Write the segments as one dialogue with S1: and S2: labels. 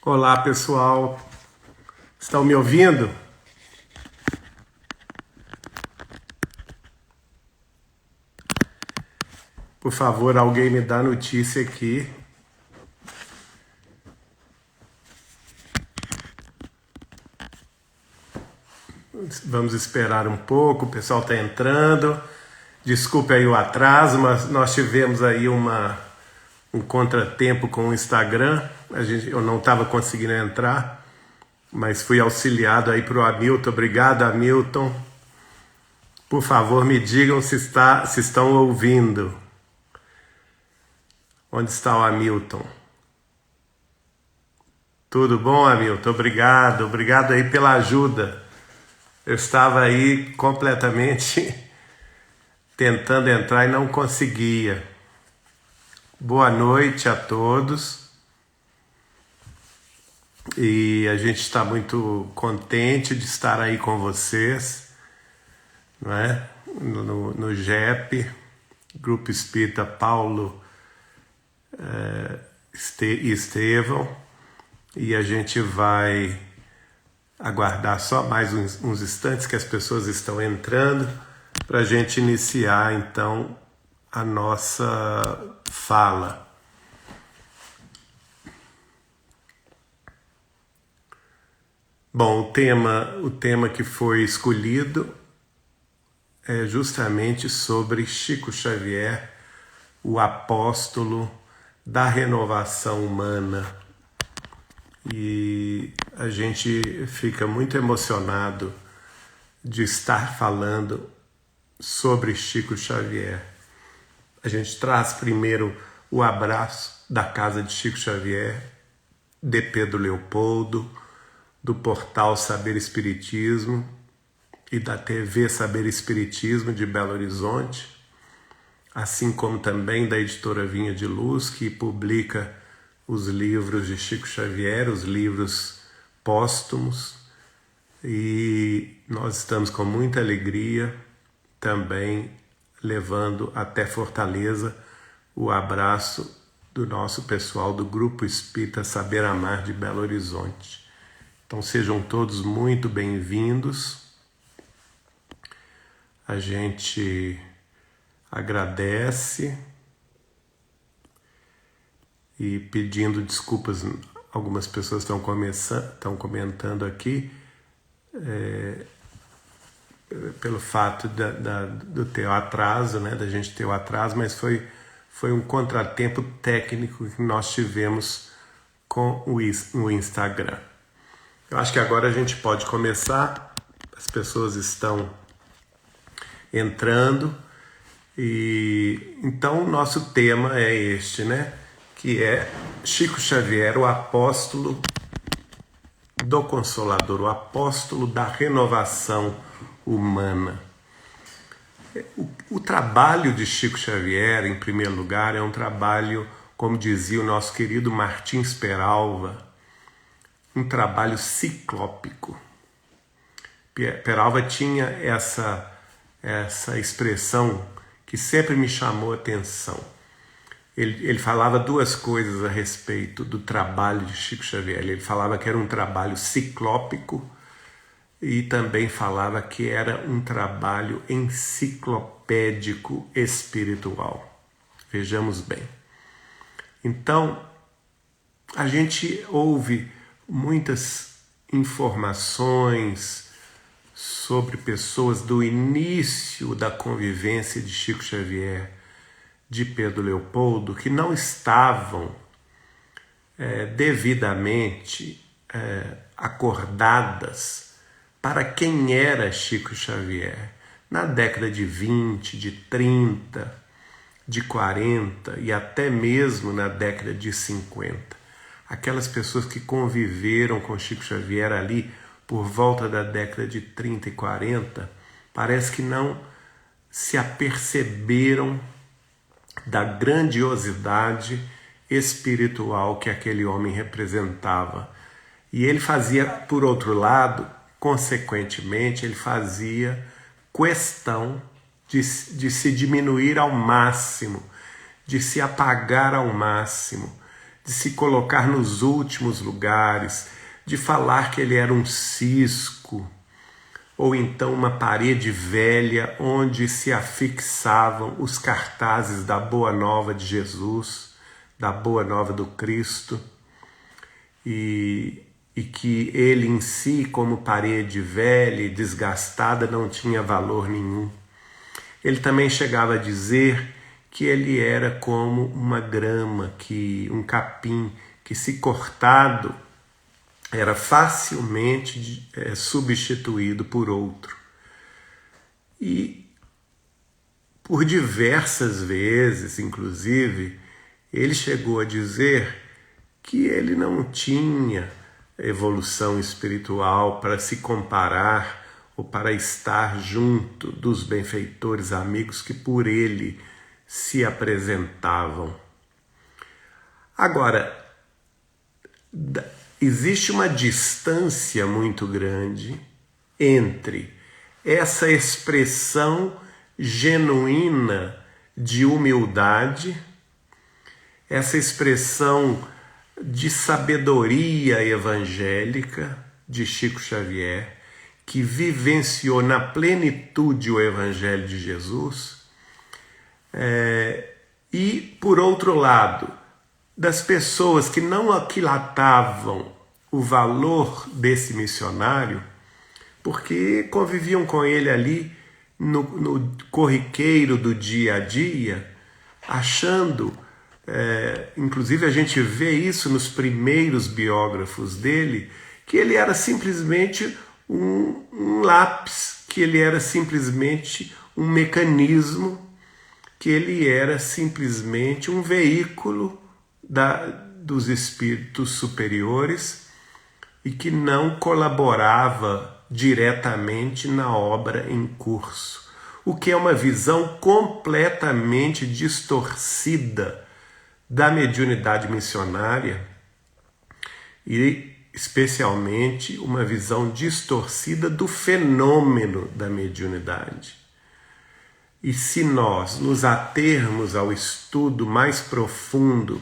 S1: Olá, pessoal. Estão me ouvindo? Por favor, alguém me dá notícia aqui. Vamos esperar um pouco, o pessoal está entrando. Desculpe aí o atraso, mas nós tivemos aí um contratempo com o Instagram. Eu não estava conseguindo entrar, mas fui auxiliado aí para o Hamilton. Obrigado, Hamilton. Por favor, me digam se estão ouvindo. Onde está o Hamilton? Tudo bom, Hamilton? Obrigado. Obrigado aí pela ajuda. Eu estava aí completamente tentando entrar e não conseguia. Boa noite a todos. E a gente está muito contente de estar aí com vocês, não é? No GEP, Grupo Espírita Paulo e Estevão. E a gente vai aguardar só mais uns instantes que as pessoas estão entrando para a gente iniciar então a nossa fala. Bom, o tema que foi escolhido é justamente sobre Chico Xavier, o apóstolo da renovação humana. E a gente fica muito emocionado de estar falando sobre Chico Xavier. A gente traz primeiro o abraço da Casa de Chico Xavier, de Pedro Leopoldo, do portal Saber Espiritismo e da TV Saber Espiritismo de Belo Horizonte, assim como também da editora Vinha de Luz, que publica os livros de Chico Xavier, os livros póstumos, e nós estamos com muita alegria também levando até Fortaleza o abraço do nosso pessoal do Grupo Espírita Saber Amar de Belo Horizonte. Então sejam todos muito bem-vindos. A gente agradece e pedindo desculpas, algumas pessoas estão comentando aqui pelo fato do ter o atraso, né, da gente ter o atraso, mas foi um contratempo técnico que nós tivemos com o Instagram. Eu acho que agora a gente pode começar, as pessoas estão entrando, e então o nosso tema é este, né? Que é Chico Xavier, o apóstolo do Consolador, o apóstolo da renovação humana. O trabalho de Chico Xavier, em primeiro lugar, é um trabalho, como dizia o nosso querido Martins Peralva, um trabalho ciclópico. Peralva tinha essa expressão que sempre me chamou a atenção. Ele falava duas coisas a respeito do trabalho de Chico Xavier. Ele falava que era um trabalho ciclópico e também falava que era um trabalho enciclopédico espiritual. Vejamos bem. Então, a gente ouve muitas informações sobre pessoas do início da convivência de Chico Xavier, de Pedro Leopoldo, que não estavam devidamente acordadas para quem era Chico Xavier na década de 20, de 30, de 40 e até mesmo na década de 50. Aquelas pessoas que conviveram com Chico Xavier ali por volta da década de 30 e 40, parece que não se aperceberam da grandiosidade espiritual que aquele homem representava. E ele fazia, por outro lado, consequentemente, ele fazia questão de se diminuir ao máximo, de se apagar ao máximo, de se colocar nos últimos lugares, de falar que ele era um cisco, ou então uma parede velha onde se afixavam os cartazes da Boa Nova de Jesus, da Boa Nova do Cristo, e que ele em si, como parede velha e desgastada, não tinha valor nenhum. Ele também chegava a dizer que ele era como uma grama, um capim, que se cortado era facilmente substituído por outro. E por diversas vezes, inclusive, ele chegou a dizer que ele não tinha evolução espiritual para se comparar ou para estar junto dos benfeitores amigos que por ele se apresentavam. Agora, existe uma distância muito grande entre essa expressão genuína de humildade, essa expressão de sabedoria evangélica de Chico Xavier, que vivenciou na plenitude o Evangelho de Jesus, e, por outro lado, das pessoas que não aquilatavam o valor desse missionário, porque conviviam com ele ali no corriqueiro do dia a dia, achando, inclusive a gente vê isso nos primeiros biógrafos dele, que ele era simplesmente um lápis, que ele era simplesmente um mecanismo, que ele era simplesmente um veículo dos espíritos superiores e que não colaborava diretamente na obra em curso, o que é uma visão completamente distorcida da mediunidade missionária e especialmente uma visão distorcida do fenômeno da mediunidade. E se nós nos atermos ao estudo mais profundo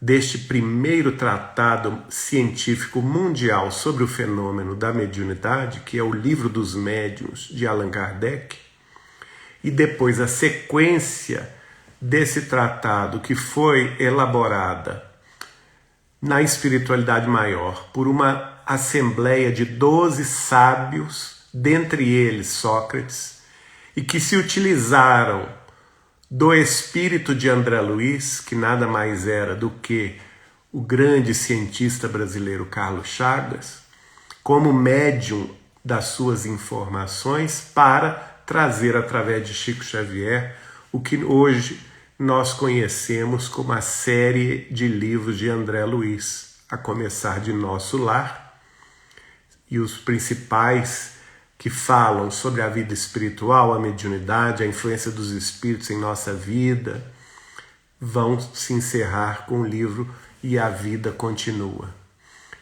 S1: deste primeiro tratado científico mundial sobre o fenômeno da mediunidade, que é o Livro dos Médiuns, de Allan Kardec, e depois a sequência desse tratado que foi elaborada na espiritualidade maior por uma assembleia de 12 sábios, dentre eles Sócrates, e que se utilizaram do espírito de André Luiz, que nada mais era do que o grande cientista brasileiro Carlos Chagas, como médium das suas informações para trazer através de Chico Xavier o que hoje nós conhecemos como a série de livros de André Luiz, a começar de Nosso Lar, e os principais que falam sobre a vida espiritual, a mediunidade, a influência dos espíritos em nossa vida, vão se encerrar com o livro E a Vida Continua.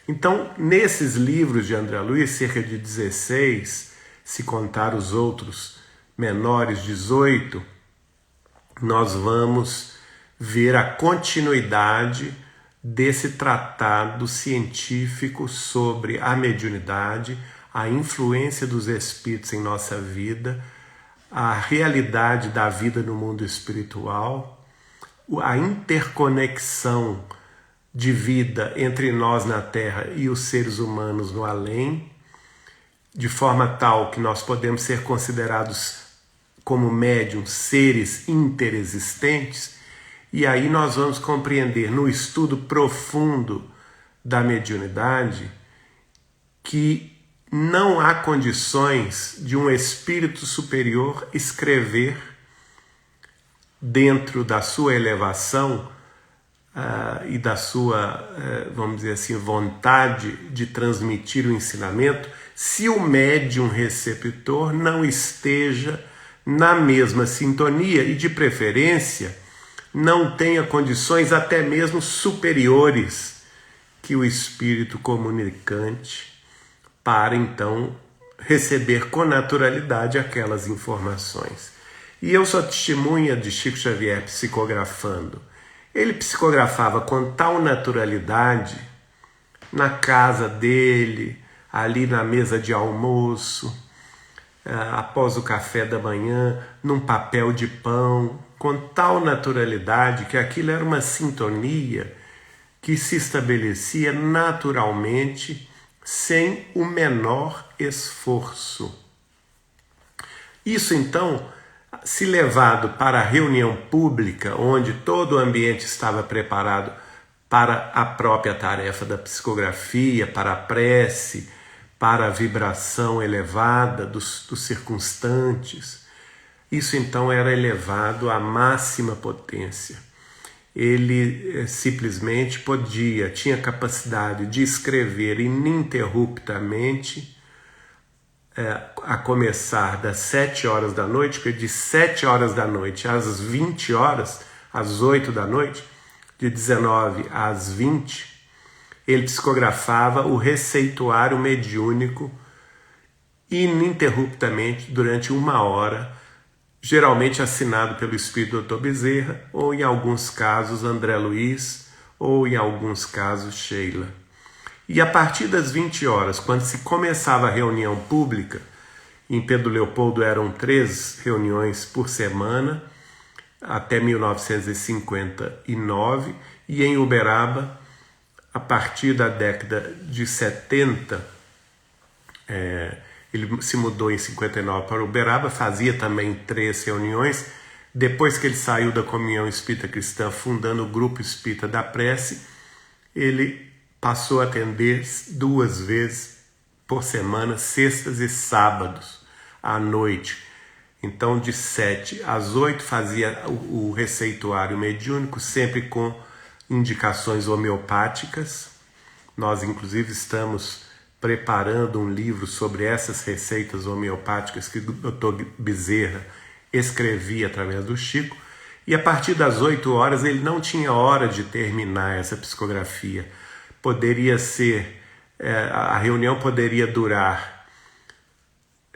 S1: Então, nesses livros de André Luiz, cerca de 16, se contar os outros menores, 18, nós vamos ver a continuidade desse tratado científico sobre a mediunidade, a influência dos espíritos em nossa vida, a realidade da vida no mundo espiritual, a interconexão de vida entre nós na Terra e os seres humanos no além, de forma tal que nós podemos ser considerados como médiums, seres interexistentes, e aí nós vamos compreender no estudo profundo da mediunidade que não há condições de um espírito superior escrever dentro da sua elevação e da sua, vamos dizer assim, vontade de transmitir o ensinamento, se o médium receptor não esteja na mesma sintonia e, de preferência, não tenha condições até mesmo superiores que o espírito comunicante para, então, receber com naturalidade aquelas informações. E eu sou testemunha de Chico Xavier psicografando Ele psicografava com tal naturalidade na casa dele, ali na mesa de almoço, após o café da manhã, num papel de pão, com tal naturalidade que aquilo era uma sintonia que se estabelecia naturalmente, sem o menor esforço. Isso, então, se levado para a reunião pública, onde todo o ambiente estava preparado para a própria tarefa da psicografia, para a prece, para a vibração elevada dos circunstantes, isso então era elevado à máxima potência. Ele simplesmente tinha capacidade de escrever ininterruptamente, a começar das 7 horas da noite, porque de 7 horas da noite às 20 horas, às 8 da noite, de 19 às 20, ele psicografava o receituário mediúnico ininterruptamente durante 1 hora, geralmente assinado pelo Espírito Dr. Bezerra, ou em alguns casos André Luiz, ou em alguns casos Sheila. E a partir das 20 horas, quando se começava a reunião pública, em Pedro Leopoldo eram 3 reuniões por semana, até 1959, e em Uberaba, a partir da década de 70, ele se mudou em 59 para Uberaba, fazia também 3 reuniões. Depois que ele saiu da Comunhão Espírita Cristã, fundando o Grupo Espírita da Prece, ele passou a atender 2 vezes por semana, sextas e sábados, à noite. Então, de 7 às 8, fazia o receituário mediúnico, sempre com indicações homeopáticas. Nós, inclusive, estamos preparando um livro sobre essas receitas homeopáticas que o Dr. Bezerra escrevia através do Chico. E a partir das 8 horas, ele não tinha hora de terminar essa psicografia. Poderia ser, a reunião poderia durar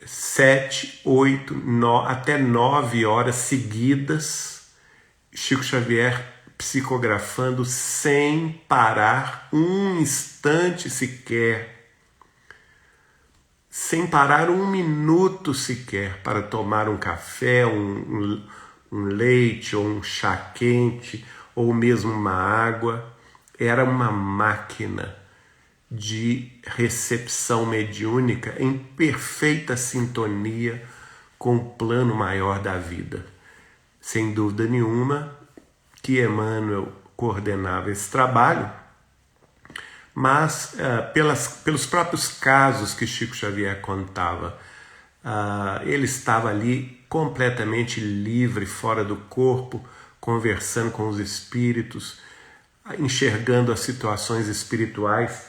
S1: 7, 8, até 9 horas seguidas, Chico Xavier psicografando sem parar um instante sequer, sem parar 1 minuto sequer para tomar um café, um leite ou um chá quente ou mesmo uma água. Era uma máquina de recepção mediúnica em perfeita sintonia com o plano maior da vida. Sem dúvida nenhuma que Emmanuel coordenava esse trabalho, mas pelos próprios casos que Chico Xavier contava, ele estava ali completamente livre, fora do corpo, conversando com os espíritos, enxergando as situações espirituais,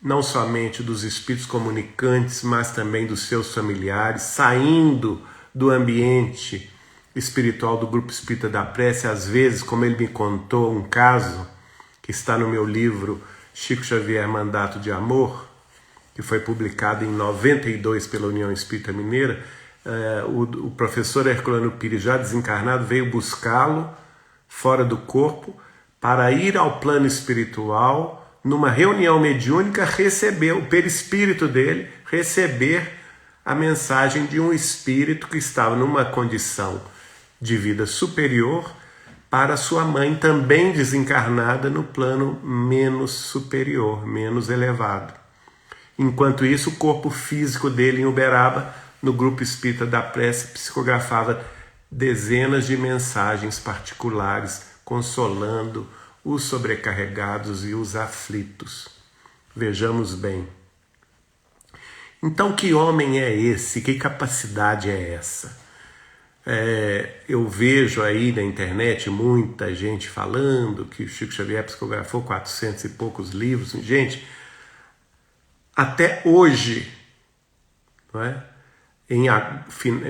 S1: não somente dos espíritos comunicantes, mas também dos seus familiares, saindo do ambiente espiritual do Grupo Espírita da Prece. Às vezes, como ele me contou um caso, que está no meu livro Chico Xavier, Mandato de Amor, que foi publicado em 92 pela União Espírita Mineira, o professor Herculano Pires, já desencarnado, veio buscá-lo fora do corpo, para ir ao plano espiritual, numa reunião mediúnica, receber, o perispírito dele, receber a mensagem de um espírito que estava numa condição de vida superior para sua mãe, também desencarnada no plano menos superior, menos elevado. Enquanto isso, o corpo físico dele em Uberaba, no Grupo Espírita da Prece, psicografava dezenas de mensagens particulares, consolando os sobrecarregados e os aflitos. Vejamos bem. Então, que homem é esse? Que capacidade é essa? Eu vejo aí na internet muita gente falando que o Chico Xavier psicografou 400 e poucos livros. Gente, até hoje, não é? Em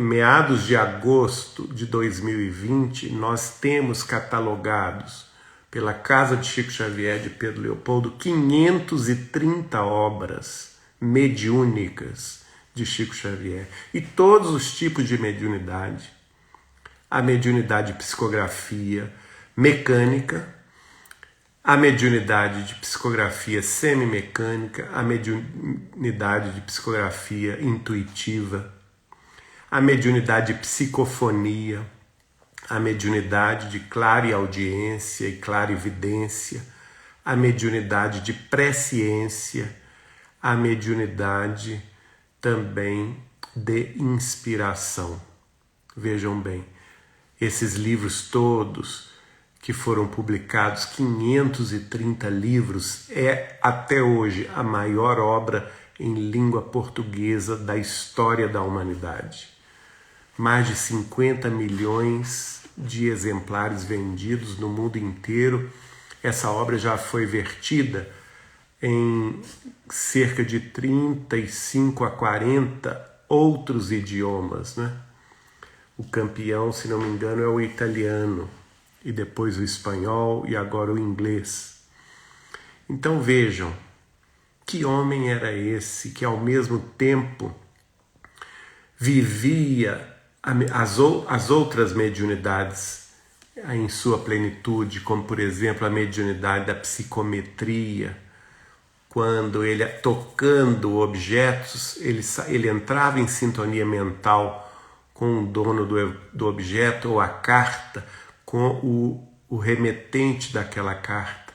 S1: meados de agosto de 2020, nós temos catalogados pela Casa de Chico Xavier de Pedro Leopoldo 530 obras mediúnicas de Chico Xavier. E todos os tipos de mediunidade. A mediunidade de psicografia mecânica, a mediunidade de psicografia semimecânica, a mediunidade de psicografia intuitiva, a mediunidade de psicofonia, a mediunidade de clareaudiência e clarividência, a mediunidade de presciência, a mediunidade também de inspiração. Vejam bem, esses livros todos que foram publicados, 530 livros, é até hoje a maior obra em língua portuguesa da história da humanidade. Mais de 50 milhões de exemplares vendidos no mundo inteiro. Essa obra já foi vertida em cerca de 35 a 40 outros idiomas, né? O campeão, se não me engano, é o italiano, e depois o espanhol e agora o inglês. Então vejam, que homem era esse que ao mesmo tempo vivia as outras mediunidades em sua plenitude, como por exemplo a mediunidade da psicometria, quando ele, tocando objetos, ele entrava em sintonia mental com o dono do objeto, ou a carta, com o remetente daquela carta,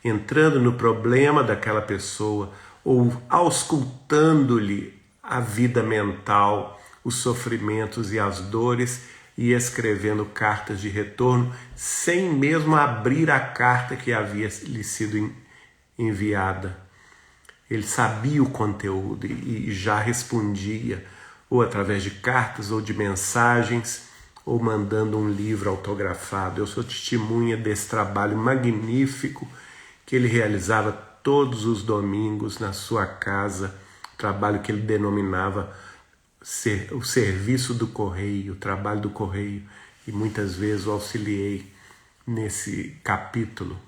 S1: entrando no problema daquela pessoa, ou auscultando-lhe a vida mental, os sofrimentos e as dores, e escrevendo cartas de retorno, sem mesmo abrir a carta que havia lhe sido enviada. Ele sabia o conteúdo e já respondia, ou através de cartas, ou de mensagens, ou mandando um livro autografado. Eu sou testemunha desse trabalho magnífico que ele realizava todos os domingos na sua casa, trabalho que ele denominava o serviço do correio, o trabalho do correio, e muitas vezes o auxiliei nesse capítulo.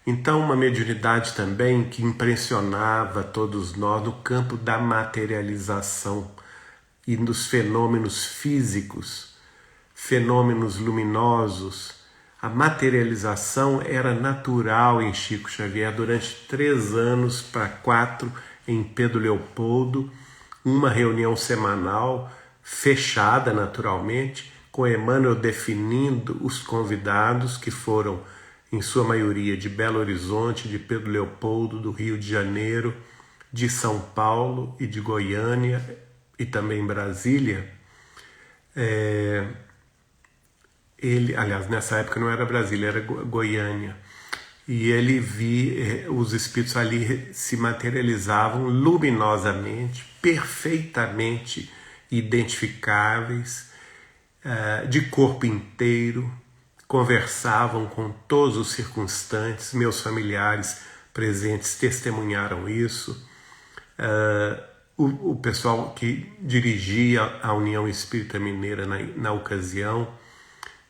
S1: Então, uma mediunidade também que impressionava todos nós no campo da materialização e nos fenômenos físicos, fenômenos luminosos. A materialização era natural em Chico Xavier durante 3 anos para 4 em Pedro Leopoldo, uma reunião semanal, fechada naturalmente, com Emmanuel definindo os convidados, que foram em sua maioria de Belo Horizonte, de Pedro Leopoldo, do Rio de Janeiro, de São Paulo e de Goiânia e também Brasília. Ele, aliás, nessa época não era Brasília, era Goiânia. E ele via, os espíritos ali se materializavam luminosamente, perfeitamente identificáveis, de corpo inteiro, conversavam com todos os circunstantes, meus familiares presentes testemunharam isso. O pessoal que dirigia a União Espírita Mineira na ocasião,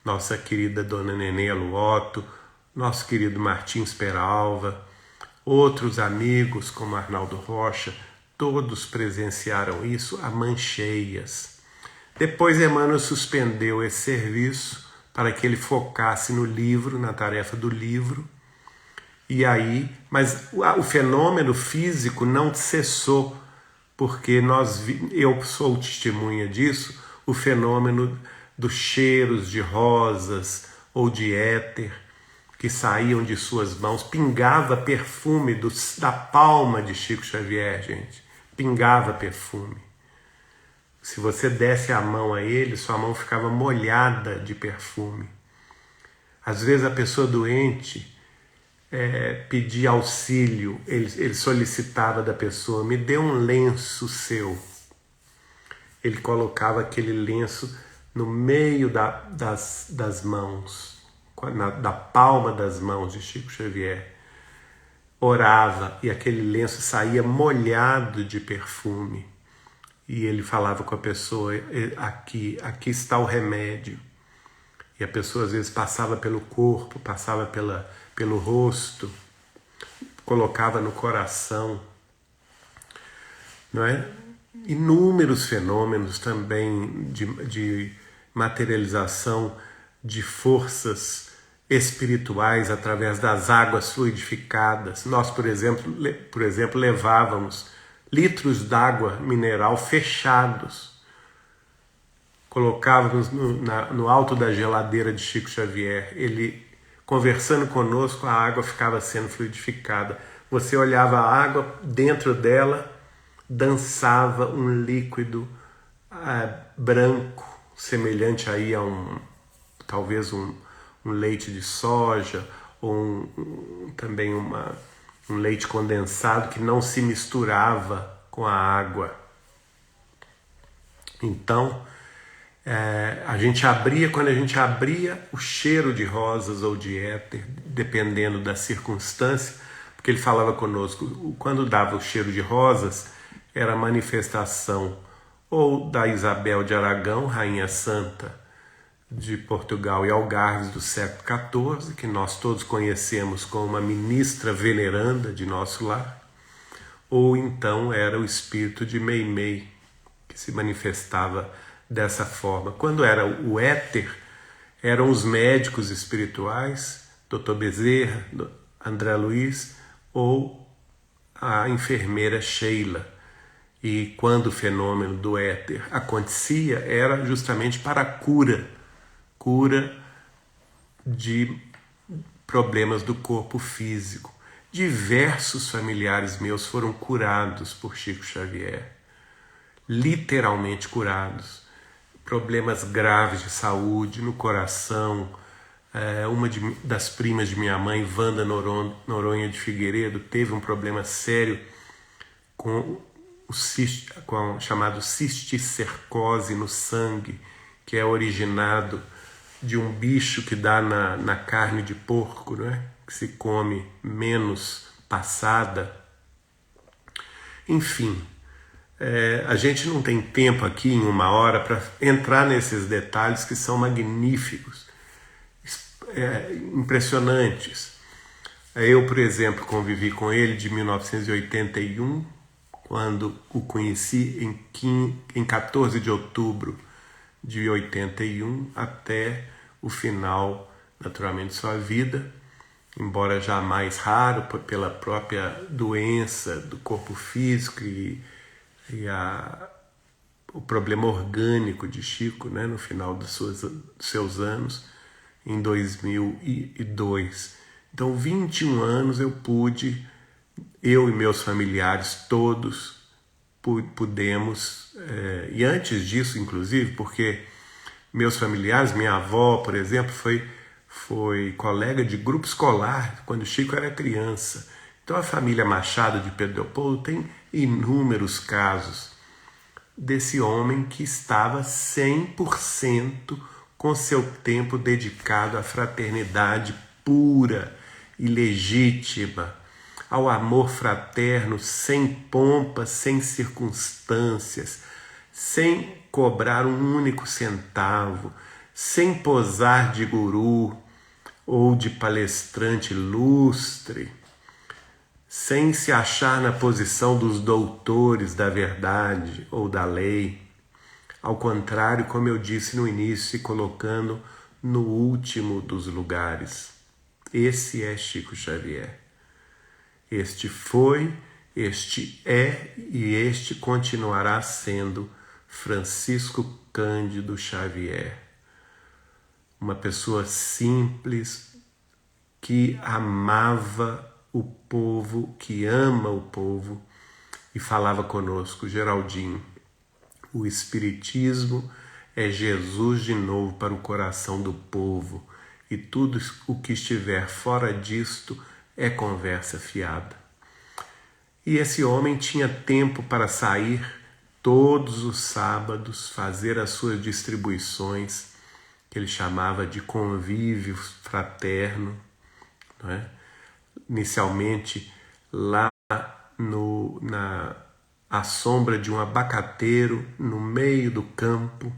S1: nossa querida Dona Nenê Aluoto, nosso querido Martins Peralva, outros amigos como Arnaldo Rocha, todos presenciaram isso a mãos cheias. Depois Emmanuel suspendeu esse serviço para que ele focasse no livro, na tarefa do livro. E aí, mas o fenômeno físico não cessou, porque eu sou testemunha disso, o fenômeno dos cheiros de rosas ou de éter que saíam de suas mãos, pingava perfume da palma de Chico Xavier, gente, pingava perfume. Se você desse a mão a ele, sua mão ficava molhada de perfume. Às vezes a pessoa doente pedia auxílio, ele solicitava da pessoa, me dê um lenço seu. Ele colocava aquele lenço no meio das mãos, da palma das mãos de Chico Xavier. Orava e aquele lenço saía molhado de perfume. E ele falava com a pessoa, aqui está o remédio. E a pessoa às vezes passava pelo corpo, passava pelo rosto, colocava no coração. Não é? Inúmeros fenômenos também de materialização de forças espirituais através das águas fluidificadas. Nós, por exemplo, levávamos litros d'água mineral fechados, colocávamos no alto da geladeira de Chico Xavier. Ele, conversando conosco, a água ficava sendo fluidificada. Você olhava a água, dentro dela dançava um líquido branco, semelhante aí a talvez um leite de soja, ou também um leite condensado que não se misturava com a água. Então, quando a gente abria, o cheiro de rosas ou de éter, dependendo da circunstância, porque ele falava conosco, quando dava o cheiro de rosas, era a manifestação ou da Isabel de Aragão, Rainha Santa de Portugal e Algarves do século XIV, que nós todos conhecemos como uma ministra veneranda de nosso lar, ou então era o espírito de Meimei, que se manifestava dessa forma. Quando era o éter, eram os médicos espirituais, Dr. Bezerra, André Luiz, ou a enfermeira Sheila. E quando o fenômeno do éter acontecia, era justamente para a cura de problemas do corpo físico. Diversos familiares meus foram curados por Chico Xavier, literalmente curados. Problemas graves de saúde, no coração. Uma das primas de minha mãe, Wanda Noronha de Figueiredo, teve um problema sério com chamado cisticercose no sangue, que é originado de um bicho que dá na carne de porco, né? Que se come menos passada. Enfim, a gente não tem tempo aqui em uma hora para entrar nesses detalhes que são magníficos, impressionantes. Eu, por exemplo, convivi com ele de 1981, quando o conheci em 14 de outubro de 81 até o final, naturalmente, de sua vida, embora já mais raro pela própria doença do corpo físico e o problema orgânico de Chico, né, no final dos seus anos, em 2002. Então, 21 anos eu e meus familiares todos pudemos, e antes disso, inclusive, porque meus familiares, minha avó, por exemplo, foi colega de grupo escolar quando Chico era criança. Então a família Machado de Pedro Leopoldo tem inúmeros casos desse homem que estava 100% com seu tempo dedicado à fraternidade pura e legítima, ao amor fraterno, sem pompas, sem circunstâncias, sem cobrar um único centavo, sem posar de guru ou de palestrante ilustre, sem se achar na posição dos doutores da verdade ou da lei. Ao contrário, como eu disse no início, se colocando no último dos lugares. Esse é Chico Xavier. Este foi, este é e este continuará sendo Francisco Cândido Xavier. Uma pessoa simples que amava o povo, que ama o povo, e falava conosco: Geraldinho, o Espiritismo é Jesus de novo para o coração do povo, e tudo o que estiver fora disto é conversa fiada. E esse homem tinha tempo para sair todos os sábados, fazer as suas distribuições, que ele chamava de convívio fraterno, não é? Inicialmente lá à sombra de um abacateiro no meio do campo,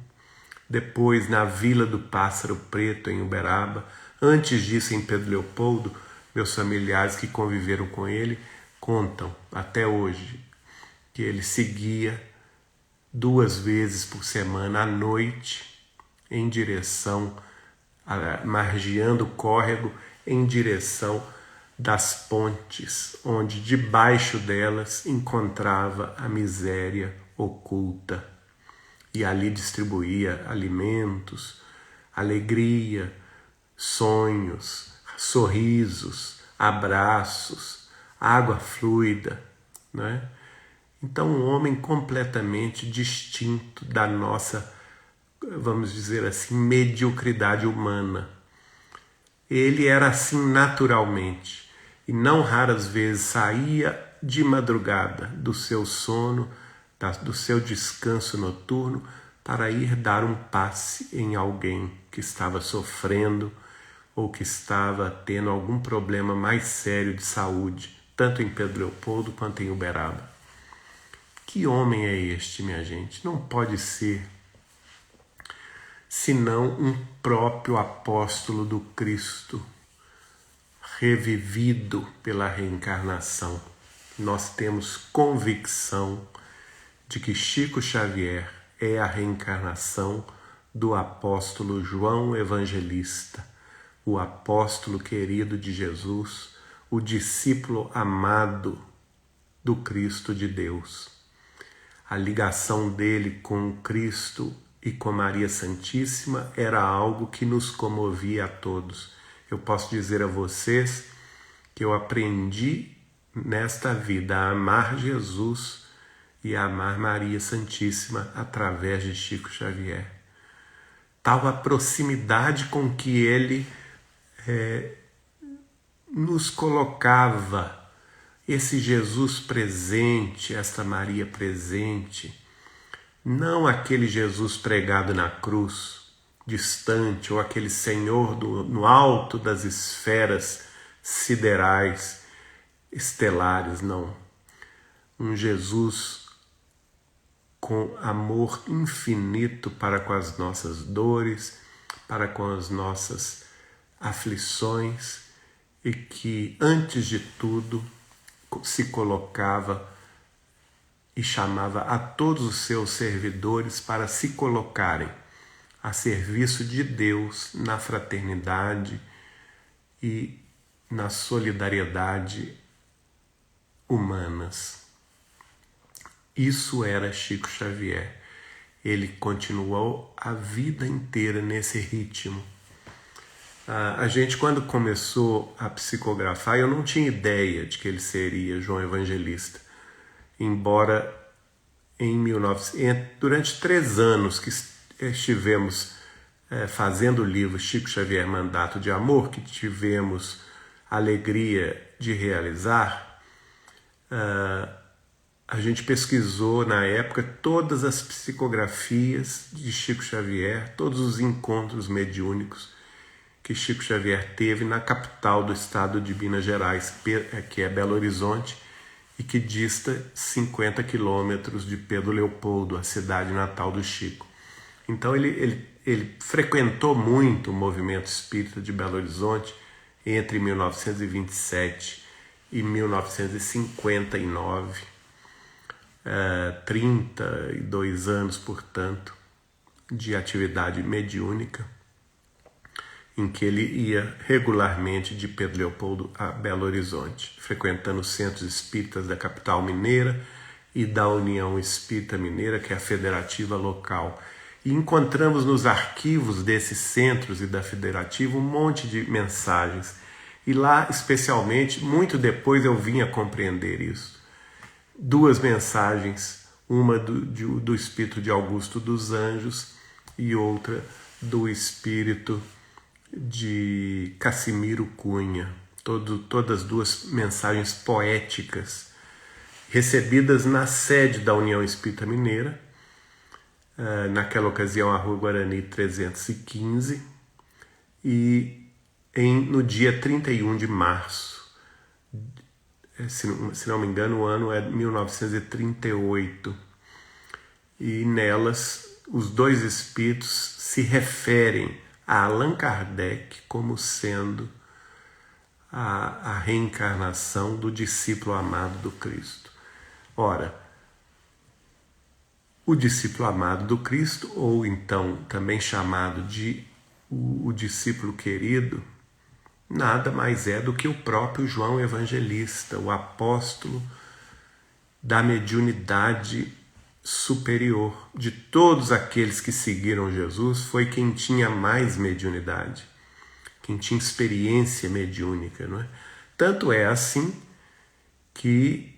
S1: depois na Vila do Pássaro Preto em Uberaba, antes disso em Pedro Leopoldo. Meus familiares que conviveram com ele contam até hoje que ele seguia 2 vezes por semana à noite em direção margeando o córrego em direção das pontes, onde debaixo delas encontrava a miséria oculta. E ali distribuía alimentos, alegria, sonhos, sorrisos, abraços, água fluida, né? Então, um homem completamente distinto da nossa, vamos dizer assim, mediocridade humana. Ele era assim naturalmente, e não raras vezes saía de madrugada do seu sono, do seu descanso noturno, para ir dar um passe em alguém que estava sofrendo ou que estava tendo algum problema mais sério de saúde, tanto em Pedro Leopoldo quanto em Uberaba. Que homem é este, minha gente? Não pode ser senão um próprio apóstolo do Cristo, revivido pela reencarnação. Nós temos convicção de que Chico Xavier é a reencarnação do apóstolo João Evangelista, o apóstolo querido de Jesus, o discípulo amado do Cristo de Deus. A ligação dele com Cristo e com Maria Santíssima era algo que nos comovia a todos. Eu posso dizer a vocês que eu aprendi nesta vida a amar Jesus e a amar Maria Santíssima através de Chico Xavier. Tal a proximidade com que ele nos colocava, esse Jesus presente, esta Maria presente, não aquele Jesus pregado na cruz, distante, ou aquele Senhor no alto das esferas siderais, estelares, não. Um Jesus com amor infinito para com as nossas dores, para com as nossas aflições, e que, antes de tudo, se colocava e chamava a todos os seus servidores para se colocarem a serviço de Deus na fraternidade e na solidariedade humanas. Isso era Chico Xavier. Ele continuou a vida inteira nesse ritmo. A gente, quando começou a psicografar, eu não tinha ideia de que ele seria João Evangelista. Embora durante 3 anos que estivemos fazendo o livro Chico Xavier Mandato de Amor, que tivemos a alegria de realizar, a gente pesquisou na época todas as psicografias de Chico Xavier, todos os encontros mediúnicos que Chico Xavier teve na capital do estado de Minas Gerais, que é Belo Horizonte, e que dista 50 quilômetros de Pedro Leopoldo, a cidade natal do Chico. Então ele frequentou muito o movimento espírita de Belo Horizonte entre 1927 e 1959, 32 anos, portanto, de atividade mediúnica, em que ele ia regularmente de Pedro Leopoldo a Belo Horizonte, frequentando os centros espíritas da capital mineira e da União Espírita Mineira, que é a federativa local. E encontramos nos arquivos desses centros e da federativa um monte de mensagens. E lá, especialmente, muito depois eu vim a compreender isso. 2 mensagens, uma do espírito de Augusto dos Anjos e outra do espírito de Cassimiro Cunha, todas 2 mensagens poéticas, recebidas na sede da União Espírita Mineira, naquela ocasião a Rua Guarani 315, e no dia 31 de março, se não me engano, o ano é 1938, e nelas os 2 espíritos se referem a Allan Kardec como sendo a reencarnação do discípulo amado do Cristo. Ora, o discípulo amado do Cristo, ou então também chamado de o discípulo querido nada mais é do que o próprio João Evangelista, o apóstolo da mediunidade superior. De todos aqueles que seguiram Jesus, foi quem tinha mais mediunidade, quem tinha experiência mediúnica, não é? Tanto é assim que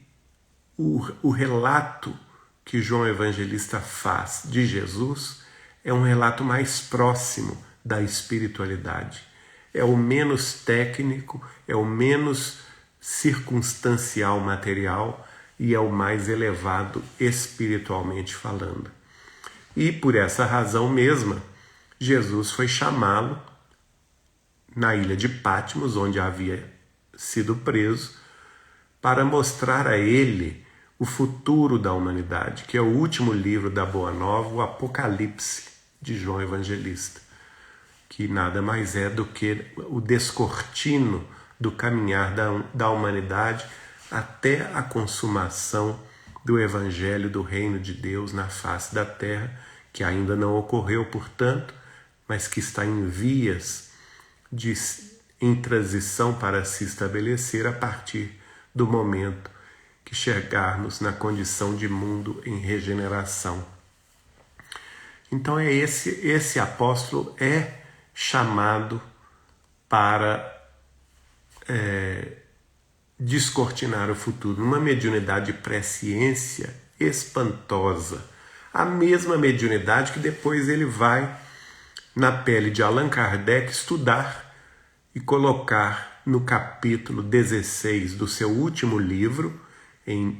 S1: o relato que João Evangelista faz de Jesus é um relato mais próximo da espiritualidade. É o menos técnico, é o menos circunstancial material e é o mais elevado espiritualmente falando. E por essa razão mesma, Jesus foi chamá-lo na ilha de Patmos, onde havia sido preso, para mostrar a ele o futuro da humanidade, que é o último livro da Boa Nova, o Apocalipse de João Evangelista, que nada mais é do que o descortino do caminhar da humanidade até a consumação do Evangelho do Reino de Deus na face da terra, que ainda não ocorreu, portanto, mas que está em vias em transição para se estabelecer a partir do momento que chegarmos na condição de mundo em regeneração. Então esse apóstolo é chamado para descortinar o futuro, numa mediunidade pré-ciência espantosa. A mesma mediunidade que depois ele vai, na pele de Allan Kardec, estudar e colocar no capítulo 16 do seu último livro,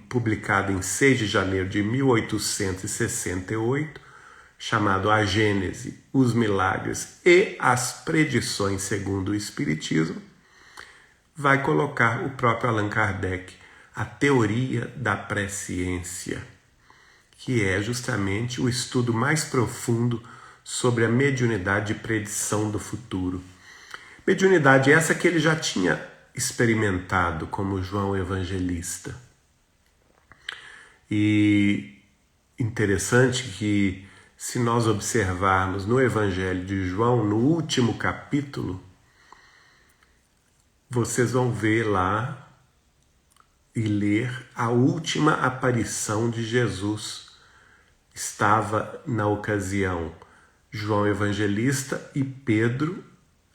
S1: publicado em 6 de janeiro de 1868, chamado A Gênese, os Milagres e as Predições segundo o Espiritismo, vai colocar o próprio Allan Kardec, a teoria da presciência, que é justamente o estudo mais profundo sobre a mediunidade de predição do futuro. Mediunidade essa que ele já tinha experimentado como João Evangelista. E interessante que, se nós observarmos no Evangelho de João, no último capítulo, vocês vão ver lá e ler a última aparição de Jesus. Estava na ocasião João Evangelista e Pedro,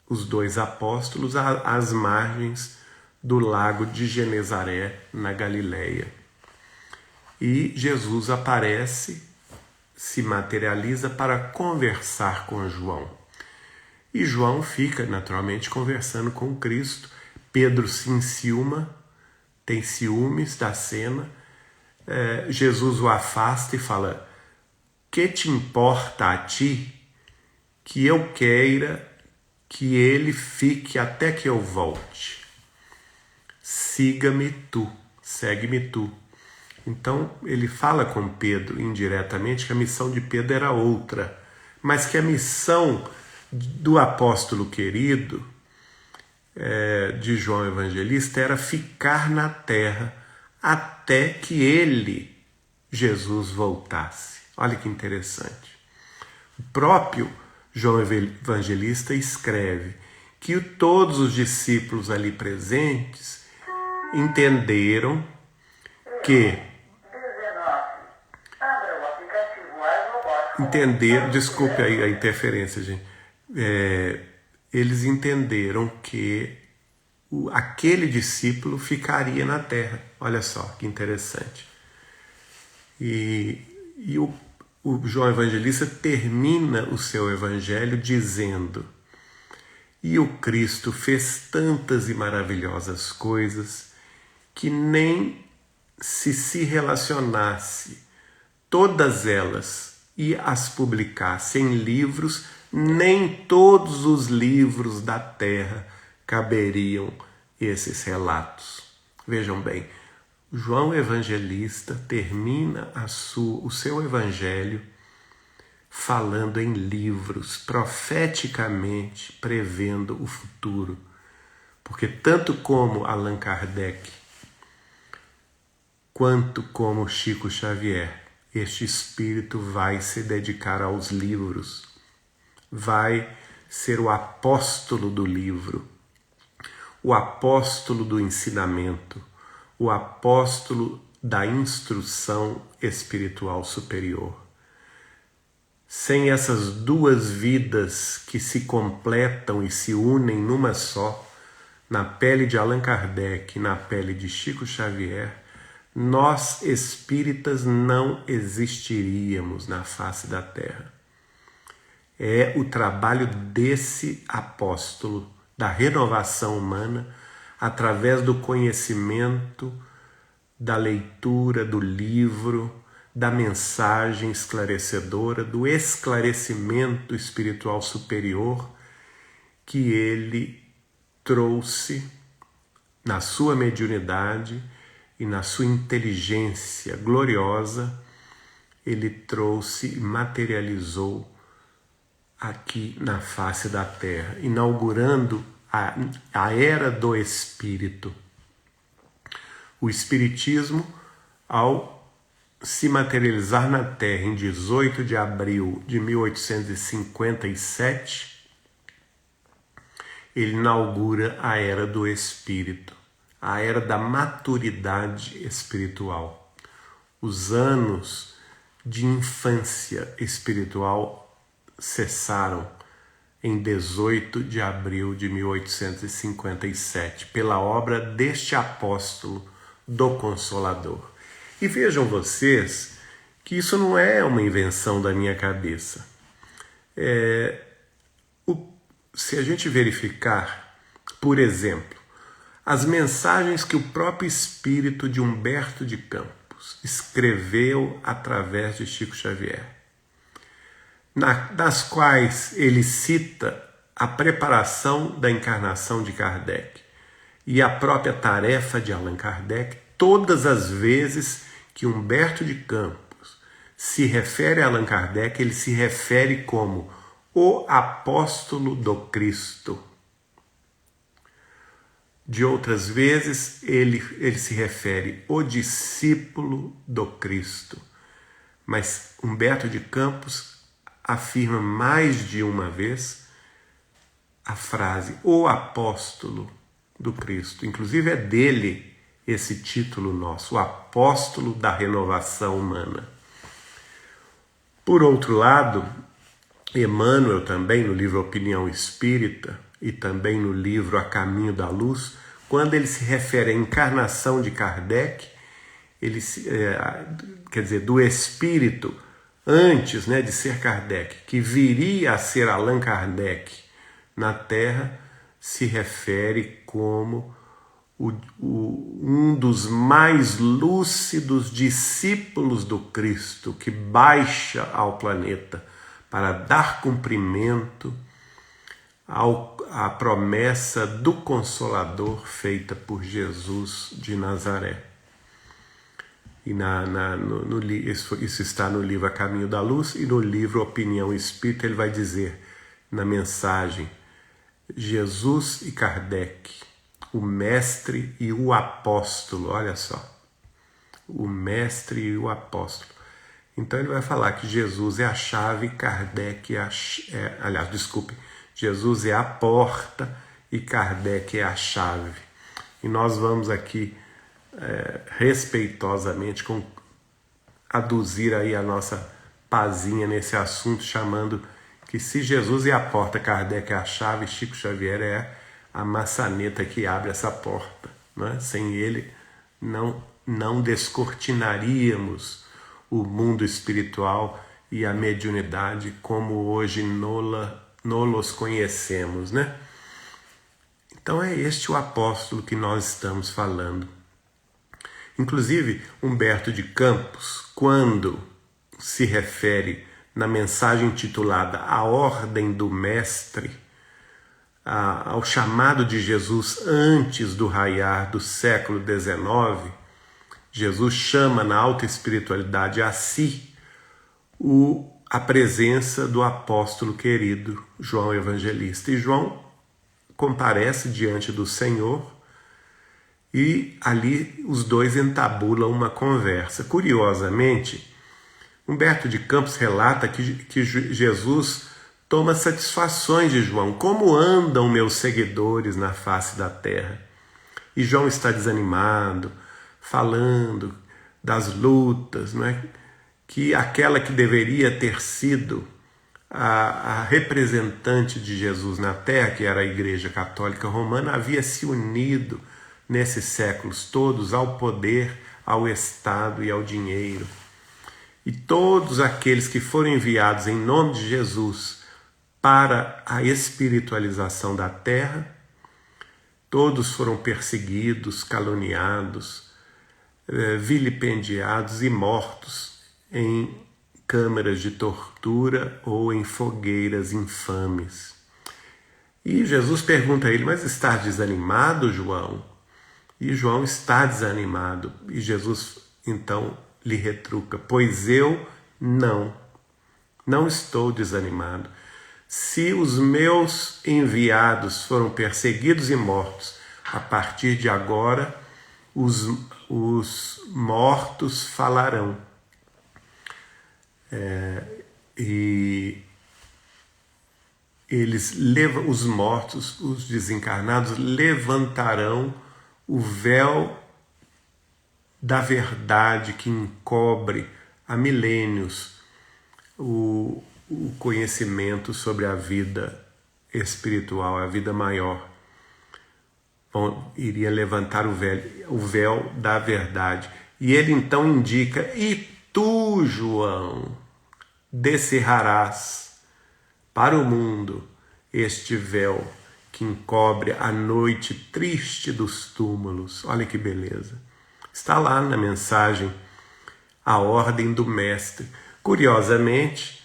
S1: os dois apóstolos, às margens do lago de Genezaré, na Galileia. E Jesus aparece, se materializa para conversar com João. E João fica, naturalmente, conversando com Cristo. Pedro se enciuma, tem ciúmes da cena. Jesus o afasta e fala: que te importa a ti que eu queira que ele fique até que eu volte? Siga-me tu, segue-me tu. Então ele fala com Pedro indiretamente que a missão de Pedro era outra, mas que a missão do apóstolo querido, de João Evangelista, era ficar na terra até que ele, Jesus, voltasse. Olha que interessante. O próprio João Evangelista escreve que todos os discípulos ali presentes entenderam que desculpe aí a interferência, gente. Eles entenderam que aquele discípulo ficaria na terra. Olha só que interessante. E o João Evangelista termina o seu evangelho dizendo: e o Cristo fez tantas e maravilhosas coisas que nem se relacionasse todas elas e as publicasse em livros, nem todos os livros da terra caberiam esses relatos. Vejam bem, João Evangelista termina o seu evangelho falando em livros, profeticamente prevendo o futuro. Porque tanto como Allan Kardec, quanto como Chico Xavier, este espírito vai se dedicar aos livros, vai ser o apóstolo do livro, o apóstolo do ensinamento, o apóstolo da instrução espiritual superior. Sem essas duas vidas que se completam e se unem numa só, na pele de Allan Kardec e na pele de Chico Xavier, nós espíritas não existiríamos na face da Terra. É o trabalho desse apóstolo da renovação humana, através do conhecimento, da leitura do livro, da mensagem esclarecedora, do esclarecimento espiritual superior que ele trouxe na sua mediunidade e na sua inteligência gloriosa, ele trouxe e materializou aqui na face da Terra, inaugurando a era do Espírito. O Espiritismo, ao se materializar na Terra em 18 de abril de 1857, ele inaugura a era do Espírito, a era da maturidade espiritual. Os anos de infância espiritual cessaram em 18 de abril de 1857, pela obra deste apóstolo do Consolador. E vejam vocês que isso não é uma invenção da minha cabeça. Se a gente verificar, por exemplo, as mensagens que o próprio espírito de Humberto de Campos escreveu através de Chico Xavier, das quais ele cita a preparação da encarnação de Kardec e a própria tarefa de Allan Kardec, todas as vezes que Humberto de Campos se refere a Allan Kardec, ele se refere como o apóstolo do Cristo. De outras vezes, ele se refere o discípulo do Cristo. Mas Humberto de Campos afirma mais de uma vez a frase o apóstolo do Cristo. Inclusive é dele esse título nosso, o apóstolo da renovação humana. Por outro lado, Emmanuel também, no livro Opinião Espírita e também no livro A Caminho da Luz, quando ele se refere à encarnação de Kardec, do espírito antes, de ser Kardec, que viria a ser Allan Kardec na Terra, se refere como um dos mais lúcidos discípulos do Cristo que baixa ao planeta para dar cumprimento à promessa do Consolador feita por Jesus de Nazaré. E isso está no livro A Caminho da Luz, e no livro Opinião Espírita ele vai dizer na mensagem: Jesus e Kardec, o mestre e o apóstolo. Olha só, o mestre e o apóstolo. Então ele vai falar que Jesus é a chave, Kardec Jesus é a porta e Kardec é a chave. E nós vamos aqui respeitosamente aduzir aí a nossa pazinha nesse assunto, chamando que se Jesus é a porta, Kardec é a chave, Chico Xavier é a maçaneta que abre essa porta. Né? Sem ele não descortinaríamos o mundo espiritual e a mediunidade como hoje nos conhecemos, né? Então é este o apóstolo que nós estamos falando. Inclusive, Humberto de Campos, quando se refere na mensagem intitulada A Ordem do Mestre, ao chamado de Jesus antes do raiar do século XIX, Jesus chama na alta espiritualidade a si a presença do apóstolo querido João Evangelista. E João comparece diante do Senhor e ali os dois entabulam uma conversa. Curiosamente, Humberto de Campos relata que Jesus toma satisfações de João. Como andam meus seguidores na face da terra? E João está desanimado, falando das lutas, não é? Que aquela que deveria ter sido a representante de Jesus na terra, que era a Igreja Católica Romana, havia se unido nesses séculos todos ao poder, ao Estado e ao dinheiro. E todos aqueles que foram enviados em nome de Jesus para a espiritualização da terra, todos foram perseguidos, caluniados, vilipendiados e mortos em câmaras de tortura ou em fogueiras infames. E Jesus pergunta a ele: mas está desanimado, João? E João está desanimado. E Jesus então lhe retruca: pois eu não estou desanimado. Se os meus enviados foram perseguidos e mortos, a partir de agora os mortos falarão. E os mortos, os desencarnados, levantarão o véu da verdade que encobre há milênios o conhecimento sobre a vida espiritual, a vida maior. Iria levantar o véu da verdade. E ele então indica: e tu, João, descerrarás para o mundo este véu que encobre a noite triste dos túmulos. Olha que beleza. Está lá na mensagem a ordem do Mestre. Curiosamente,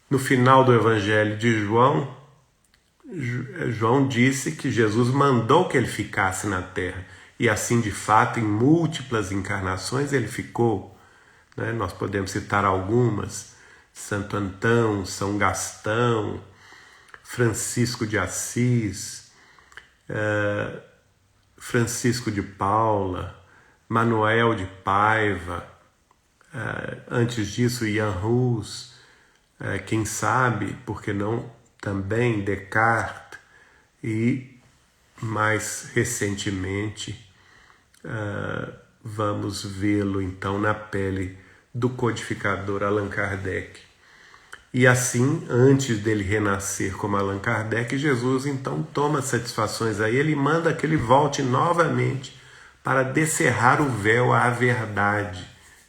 S1: no final do Evangelho de João, João disse que Jesus mandou que ele ficasse na terra. E assim, de fato, em múltiplas encarnações ele ficou. Né? Nós podemos citar algumas: Santo Antão, São Gastão, Francisco de Assis, Francisco de Paula, Manuel de Paiva, antes disso Jan Hus, quem sabe, por que não, também Descartes, e mais recentemente vamos vê-lo então na pele do codificador Allan Kardec. E assim, antes dele renascer como Allan Kardec, Jesus então toma satisfações a ele e manda que ele volte novamente para descerrar o véu à verdade.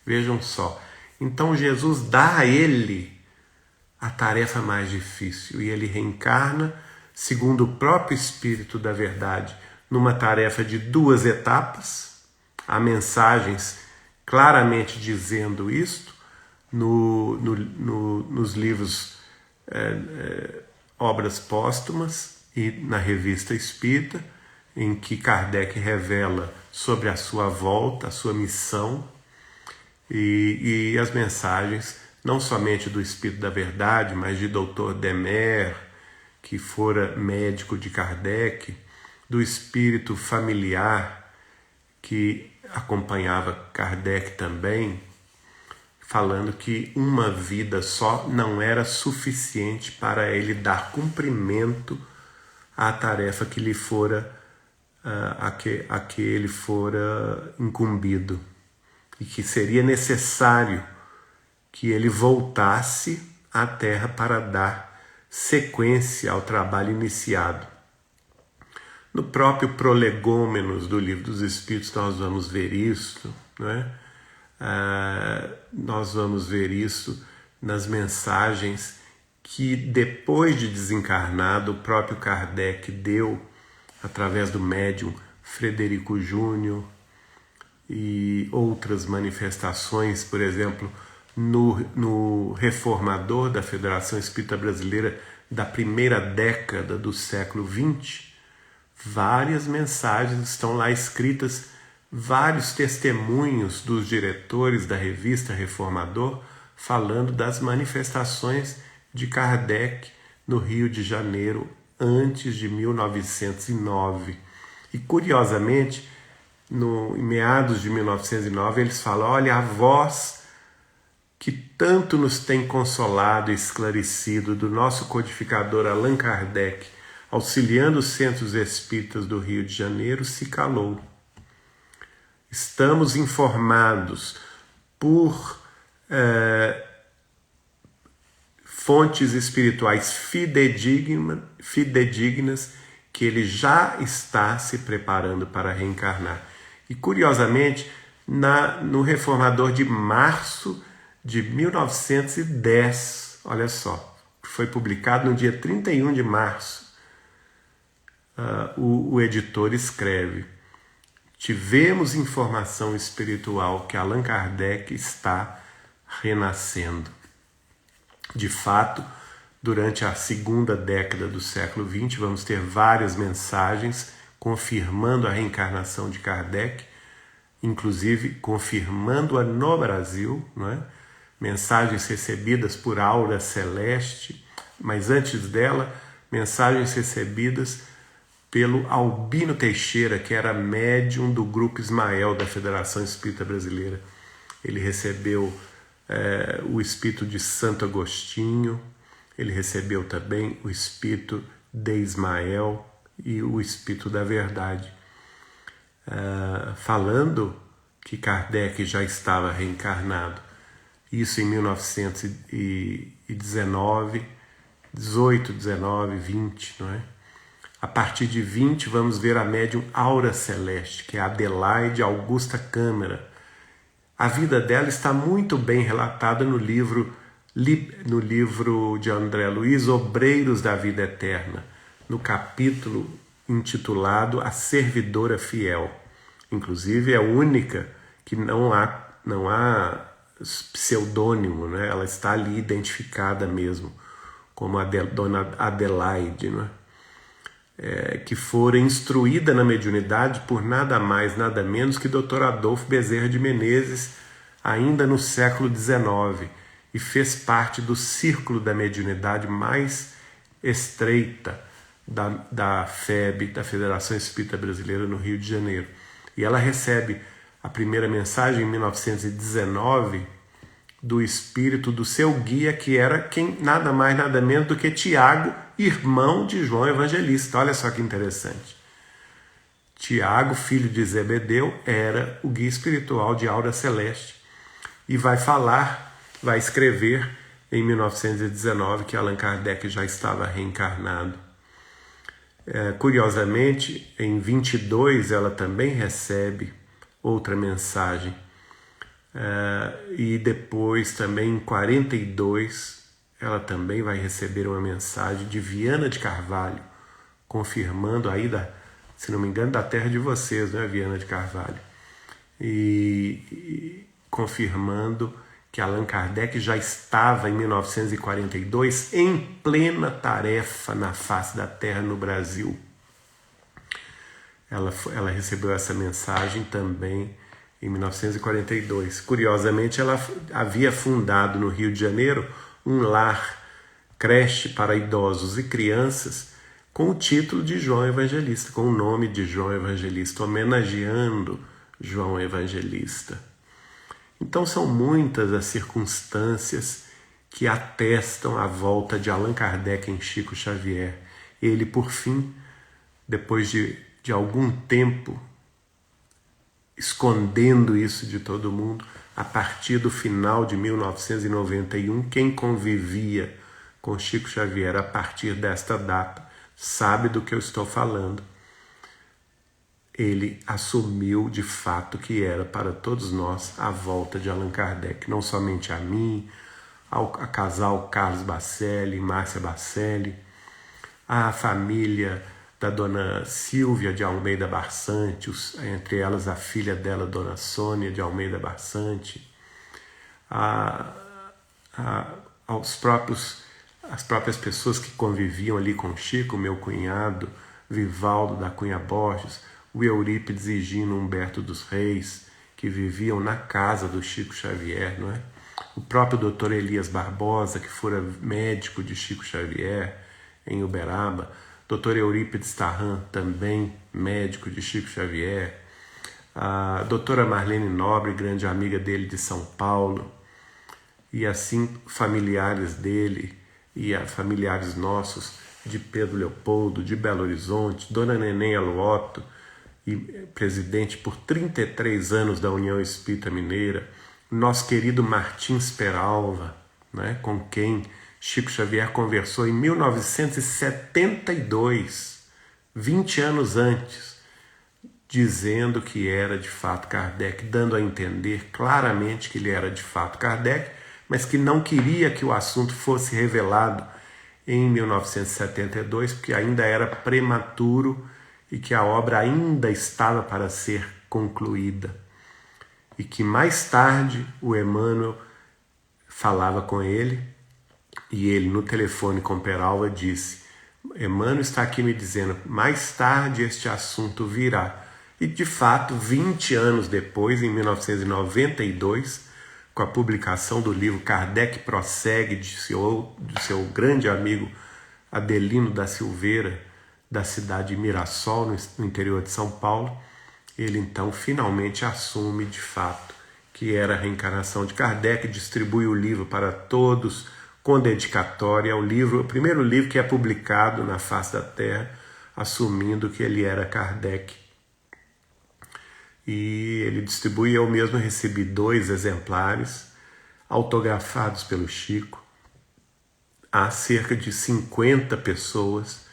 S1: Vejam só. Então Jesus dá a ele a tarefa mais difícil e ele reencarna, segundo o próprio Espírito da Verdade, numa tarefa de 2 etapas. Há mensagens claramente dizendo isto nos livros Obras Póstumas e na Revista Espírita, em que Kardec revela sobre a sua volta, a sua missão, e as mensagens não somente do Espírito da Verdade, mas de Dr. Demer, que fora médico de Kardec, do espírito familiar que acompanhava Kardec também, falando que uma vida só não era suficiente para ele dar cumprimento à tarefa que lhe fora a que ele fora incumbido, e que seria necessário que ele voltasse à Terra para dar sequência ao trabalho iniciado. No próprio Prolegômenos do Livro dos Espíritos nós vamos ver isso, não é? Nós vamos ver isso nas mensagens que, depois de desencarnado, o próprio Kardec deu através do médium Frederico Júnior e outras manifestações, por exemplo, no reformador da Federação Espírita Brasileira da primeira década do século XX, várias mensagens estão lá escritas, vários testemunhos dos diretores da revista Reformador falando das manifestações de Kardec no Rio de Janeiro antes de 1909. E curiosamente, em meados de 1909, eles falam: olha, a voz que tanto nos tem consolado e esclarecido do nosso codificador Allan Kardec, auxiliando os centros espíritas do Rio de Janeiro, se calou. Estamos informados por fontes espirituais fidedignas que ele já está se preparando para reencarnar. E, curiosamente, no Reformador de março de 1910, olha só, foi publicado no dia 31 de março, o editor escreve: tivemos informação espiritual que Allan Kardec está renascendo. De fato, durante a segunda década do século XX, vamos ter várias mensagens confirmando a reencarnação de Kardec, inclusive confirmando-a no Brasil, não é? Mensagens recebidas por Aura Celeste, mas antes dela, mensagens recebidas pelo Albino Teixeira, que era médium do Grupo Ismael da Federação Espírita Brasileira. Ele recebeu o espírito de Santo Agostinho, ele recebeu também o espírito de Ismael e o espírito da Verdade, falando que Kardec já estava reencarnado. Isso em 1919, 18, 19, 20, não é? A partir de 20, vamos ver a médium Aura Celeste, que é Adelaide Augusta Câmara. A vida dela está muito bem relatada no livro de André Luiz, Obreiros da Vida Eterna, no capítulo intitulado A Servidora Fiel. Inclusive, é a única que não há pseudônimo, né? Ela está ali identificada mesmo, como a Dona Adelaide, não é? Que fora instruída na mediunidade por nada mais, nada menos que Dr. Adolfo Bezerra de Menezes, ainda no século XIX, e fez parte do círculo da mediunidade mais estreita da FEB, da Federação Espírita Brasileira, no Rio de Janeiro. E ela recebe a primeira mensagem em 1919 do espírito do seu guia, que era nada mais, nada menos do que Tiago, irmão de João Evangelista. Olha só que interessante. Tiago, filho de Zebedeu, era o guia espiritual de Aura Celeste. E vai escrever em 1919 que Allan Kardec já estava reencarnado. Curiosamente, em 22 ela também recebe outra mensagem. E depois também em 42 ela também vai receber uma mensagem de Viana de Carvalho, confirmando aí, se não me engano, da terra de vocês, né, Viana de Carvalho, e confirmando que Allan Kardec já estava em 1942 em plena tarefa na face da terra no Brasil. Ela recebeu essa mensagem também em 1942. Curiosamente, ela havia fundado no Rio de Janeiro um lar, creche para idosos e crianças, com o título de João Evangelista, com o nome de João Evangelista, homenageando João Evangelista. Então são muitas as circunstâncias que atestam a volta de Allan Kardec em Chico Xavier. Ele, por fim, depois de algum tempo escondendo isso de todo mundo, a partir do final de 1991, quem convivia com Chico Xavier a partir desta data sabe do que eu estou falando. Ele assumiu de fato que era para todos nós a volta de Allan Kardec, não somente a mim, a casal Carlos Bacelli, Márcia Bacelli, a família da dona Silvia de Almeida Barçante, entre elas a filha dela, dona Sônia de Almeida Barçante, as próprias pessoas que conviviam ali com Chico, meu cunhado, Vivaldo da Cunha Borges, o Eurípides e Gino Humberto dos Reis, que viviam na casa do Chico Xavier, não é? O próprio doutor Elias Barbosa, que fora médico de Chico Xavier em Uberaba, doutor Eurípides Tarran, também médico de Chico Xavier, a doutora Marlene Nobre, grande amiga dele de São Paulo, E assim familiares dele e familiares nossos de Pedro Leopoldo, de Belo Horizonte, Dona Neném Aluoto, e presidente por 33 anos da União Espírita Mineira, nosso querido Martins Peralva, né, com quem Chico Xavier conversou em 1972, 20 anos antes, dizendo que era de fato Kardec, dando a entender claramente que ele era de fato Kardec, mas que não queria que o assunto fosse revelado em 1972, porque ainda era prematuro e que a obra ainda estava para ser concluída. E que mais tarde o Emmanuel falava com ele, e ele no telefone com Peralva disse: Emmanuel está aqui me dizendo, mais tarde este assunto virá. E de fato, 20 anos depois, em 1992, com a publicação do livro Kardec Prossegue, de seu grande amigo Adelino da Silveira, da cidade de Mirassol, no interior de São Paulo, ele então finalmente assume de fato que era a reencarnação de Kardec, distribui o livro para todos com dedicatória, o primeiro livro que é publicado na face da Terra, assumindo que ele era Kardec. E ele distribui, eu mesmo recebi 2 exemplares, autografados pelo Chico. Há cerca de 50 pessoas,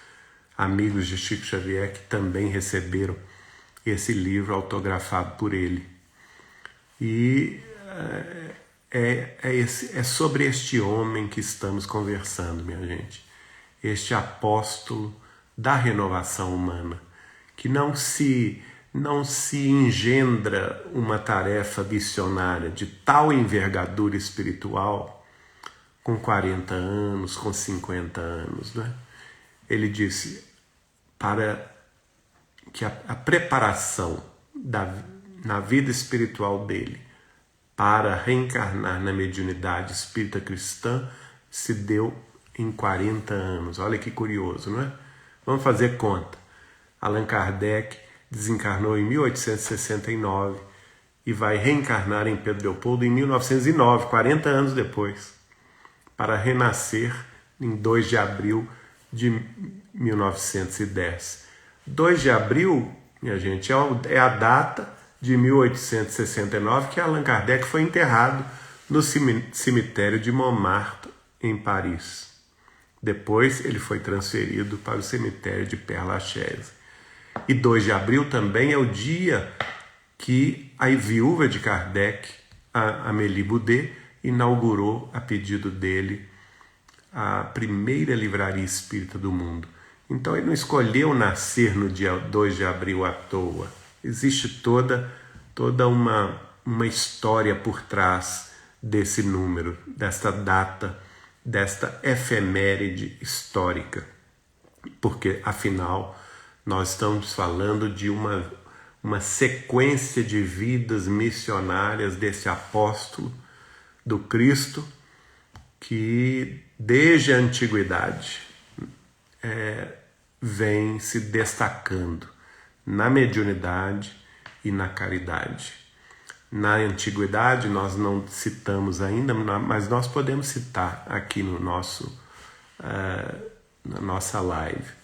S1: amigos de Chico Xavier, que também receberam esse livro autografado por ele. E é sobre este homem que estamos conversando, minha gente. Este apóstolo da renovação humana, que não se engendra uma tarefa missionária de tal envergadura espiritual com 40 anos, com 50 anos, né? Ele disse para que a preparação na vida espiritual dele para reencarnar na mediunidade espírita cristã se deu em 40 anos. Olha que curioso, não é? Vamos fazer conta. Allan Kardec desencarnou em 1869 e vai reencarnar em Pedro Leopoldo em 1909, 40 anos depois, para renascer em 2 de abril de 1910. 2 de abril, minha gente, é a data de 1869 que Allan Kardec foi enterrado no cemitério de Montmartre, em Paris. Depois ele foi transferido para o cemitério de Père Lachaise. E 2 de abril também é o dia que a viúva de Kardec, a Amélie Boudet, inaugurou, a pedido dele, a primeira livraria espírita do mundo. Então ele não escolheu nascer no dia 2 de abril à toa. Existe toda uma história por trás desse número, desta data, desta efeméride histórica. Porque, afinal, nós estamos falando de uma sequência de vidas missionárias desse apóstolo do Cristo que, desde a antiguidade, vem se destacando na mediunidade e na caridade. Na antiguidade nós não citamos ainda, mas nós podemos citar aqui no na nossa live.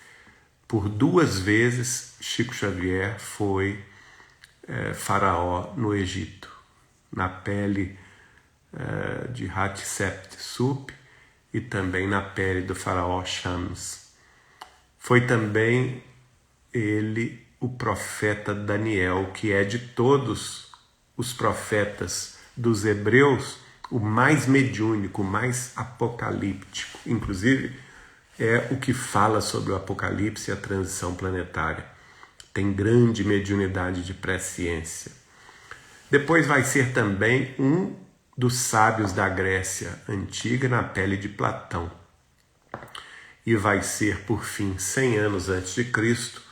S1: Por 2 vezes Chico Xavier foi faraó no Egito, na pele de Hatshepsut e também na pele do faraó Shams. Foi também ele o profeta Daniel, que é de todos os profetas dos hebreus o mais mediúnico, o mais apocalíptico. Inclusive, é o que fala sobre o apocalipse e a transição planetária. Tem grande mediunidade de presciência. Depois vai ser também um dos sábios da Grécia antiga na pele de Platão. E vai ser, por fim, 100 anos antes de Cristo,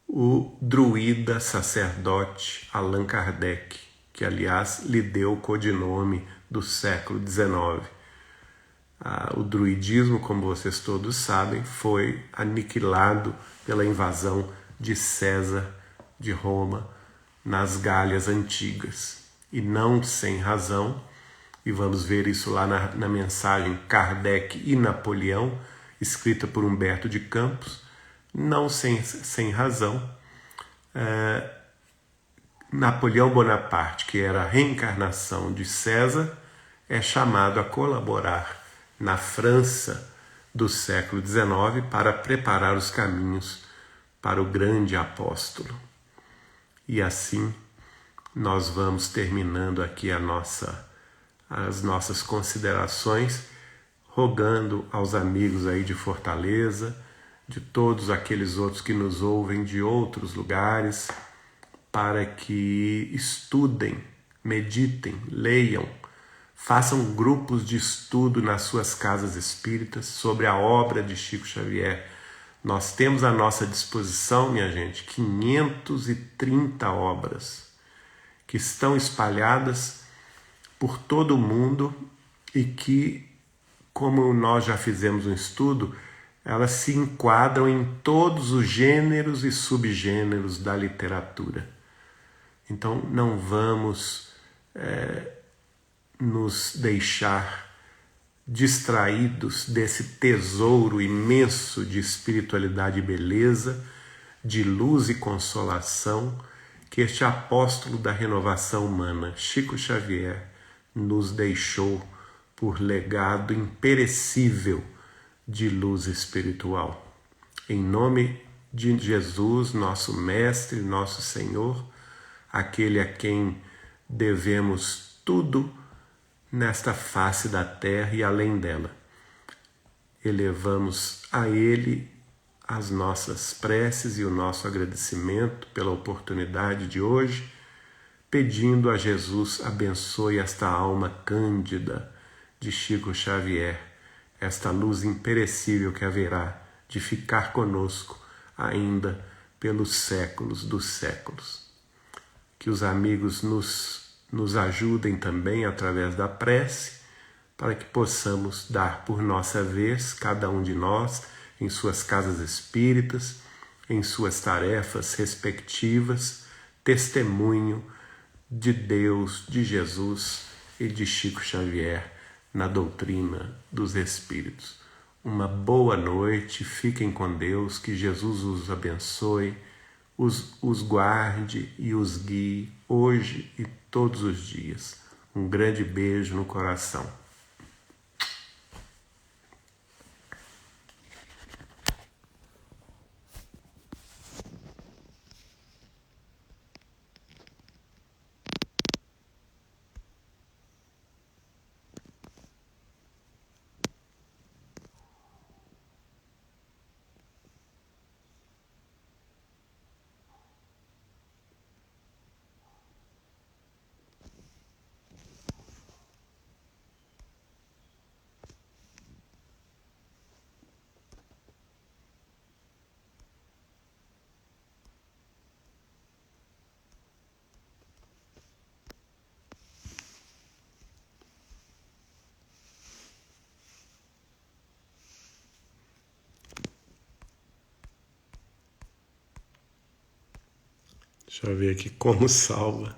S1: o druida sacerdote Allan Kardec, que, aliás, lhe deu o codinome do século XIX. O druidismo, como vocês todos sabem, foi aniquilado pela invasão de César de Roma nas Gálias antigas. E não sem razão, e vamos ver isso lá na mensagem Kardec e Napoleão, escrita por Humberto de Campos, não sem razão. Napoleão Bonaparte, que era a reencarnação de César, é chamado a colaborar na França do século XIX para preparar os caminhos para o grande apóstolo. E assim nós vamos terminando aqui as nossas considerações, rogando aos amigos aí de Fortaleza, de todos aqueles outros que nos ouvem de outros lugares, para que estudem, meditem, leiam, façam grupos de estudo nas suas casas espíritas sobre a obra de Chico Xavier. Nós temos à nossa disposição, minha gente, 530 obras que estão espalhadas por todo o mundo e que, como nós já fizemos um estudo, elas se enquadram em todos os gêneros e subgêneros da literatura. Então não vamos nos deixar distraídos desse tesouro imenso de espiritualidade e beleza, de luz e consolação que este apóstolo da renovação humana, Chico Xavier, nos deixou por legado imperecível de luz espiritual. Em nome de Jesus, nosso Mestre, nosso Senhor, aquele a quem devemos tudo nesta face da terra e além dela, elevamos a Ele as nossas preces e o nosso agradecimento pela oportunidade de hoje, pedindo a Jesus abençoe esta alma cândida de Chico Xavier, esta luz imperecível que haverá de ficar conosco ainda pelos séculos dos séculos. Que os amigos nos ajudem também através da prece, para que possamos dar por nossa vez, cada um de nós, em suas casas espíritas, em suas tarefas respectivas, testemunho de Deus, de Jesus e de Chico Xavier na doutrina dos Espíritos. Uma boa noite, fiquem com Deus, que Jesus os abençoe, os guarde e os guie hoje e todos os dias. Um grande beijo no coração. Deixa eu ver aqui como salva.